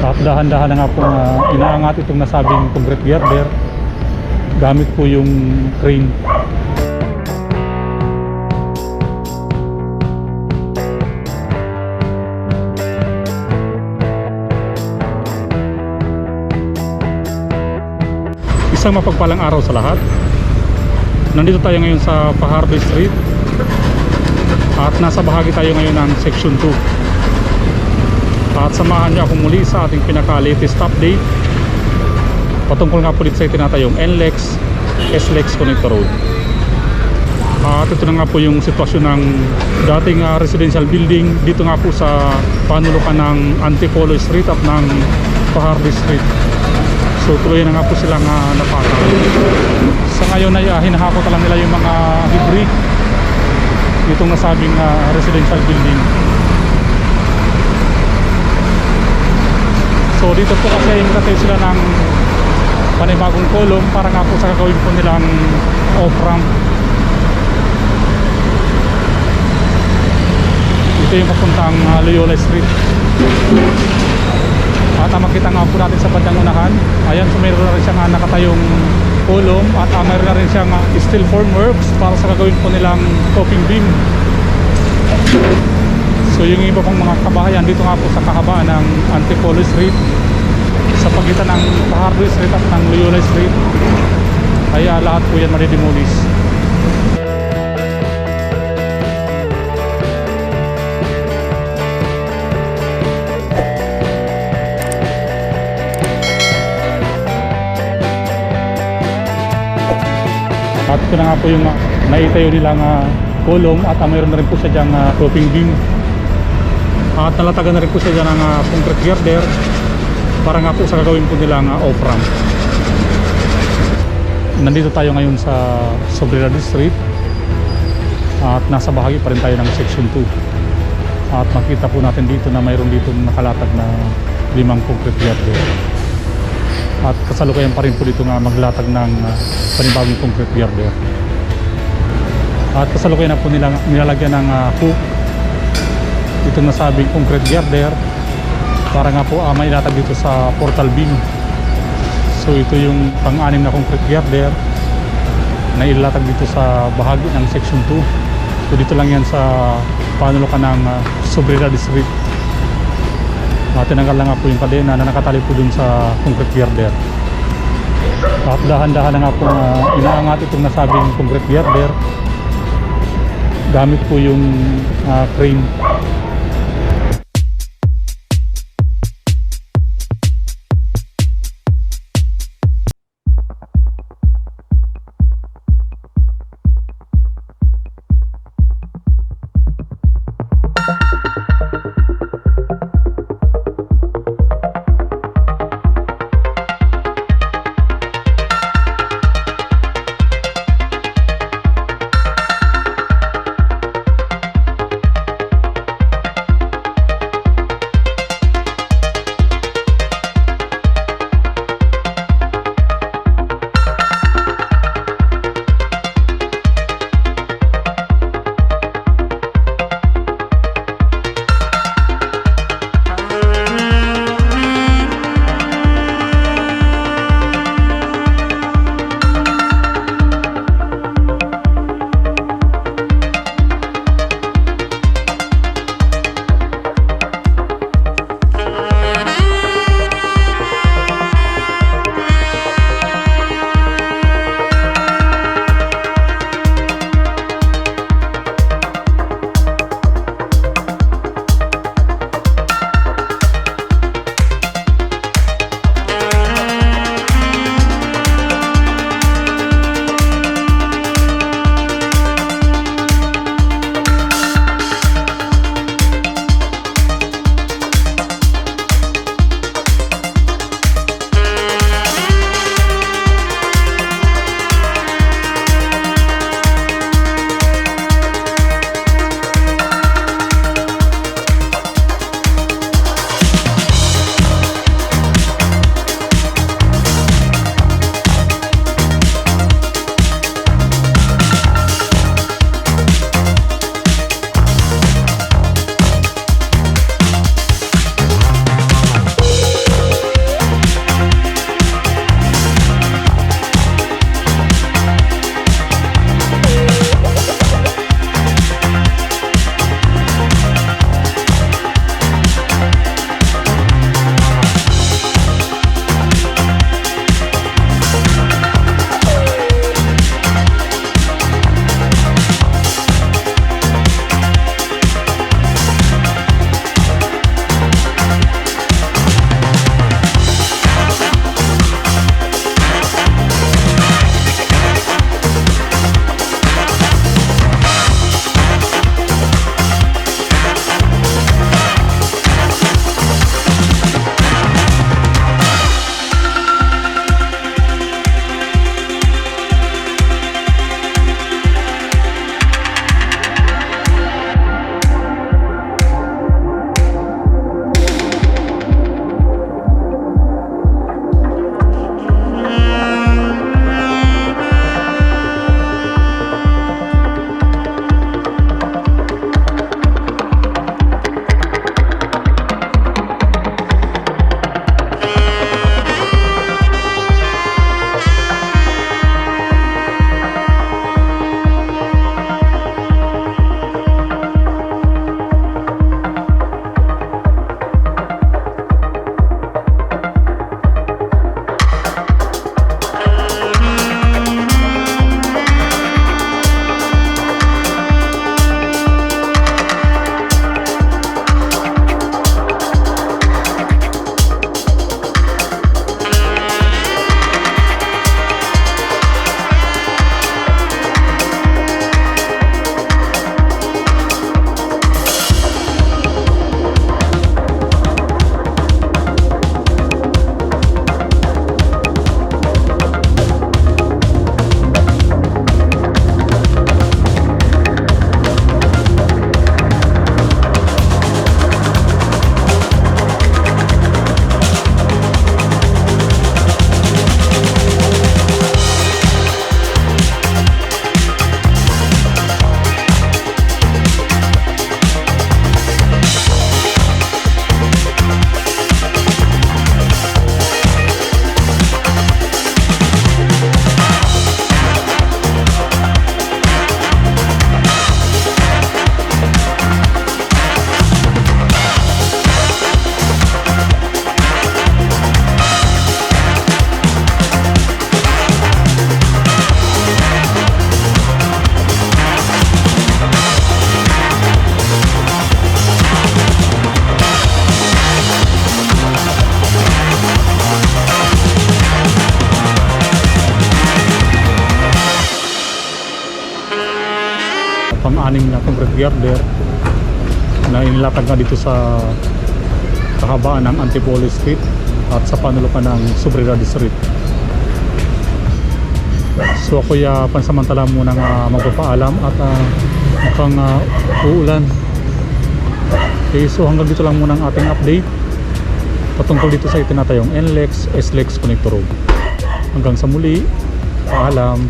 At dahan-dahan na nga po inaangat itong nasabing concrete girder gamit po yung crane. Isang mapagpalang araw sa lahat. Nandito tayo ngayon sa Fajardo Street at nasa bahagi tayo ngayon ng Section 2. At samahan niyo ako muli sa ating pinaka-latest update patungkol nga po dito sa itinatayong NLEX SLEX Connector Road. At ito na nga po yung sitwasyon ng dating residential building dito nga po sa panulukan ng Antipolo Street at ng Fajardo Street. So tuloy na nga po silang napataw. Sa ngayon ay hinahakot lang nila yung mga debris ditong nasabing residential building. So dito po kasi hinatay sila ng panibagong kolong para nga po sa gagawin po nilang off-ramp. Ito yung papuntang Loyola Street. At makita nga po natin sa bandang unahan, ayan, so mayroon na rin siyang nakatayong kolong at mayroon na rin siyang steel formworks para sa gagawin po nilang coping beam. So yung iba pong mga kabahayan dito nga po sa kahabaan ng Antipolo Street sa pagitan ng Fajardo Street at ng Loyola Street ay lahat po yan madidemolis. At ito na nga po yung naitayo nilang kolong at mayroon na rin po siya dyang coping beam. At nalatagan na rin po siya dyan ng concrete girder para nga po sa gagawin po nilang off-ramp. Nandito tayo ngayon sa Sobrera Street at nasa bahagi pa rin tayo ng Section 2. At makita po natin dito na mayroon dito nakalatag na 5 concrete girder. At kasalukuyan pa rin po dito nga maglatag ng panibagong concrete girder. At kasalukuyan na po nila nilalagyan ng hook itong nasabing concrete girder para nga po may ilatag dito sa portal beam. So ito yung pang-anim na concrete girder na ilatag dito sa bahagi ng Section 2. So dito lang yan sa panulukan ng Sobrera Street. Tinanggal lang nga po yung kadena na nakatali po dun sa concrete girder. At dahan-dahan na nga po inaangat itong nasabing concrete girder gamit po yung crane. 6 na concrete girder na inilatag nga dito sa kahabaan ng Antipolo Street at sa panulukan ng Sobriedad Street. So ako pansamantala muna magpapaalam at mukhang uulan. Okay, so hanggang dito lang muna ang ating update patungkol dito sa itinatayong NLEX SLEX Connector Road. Hanggang sa muli, paalam.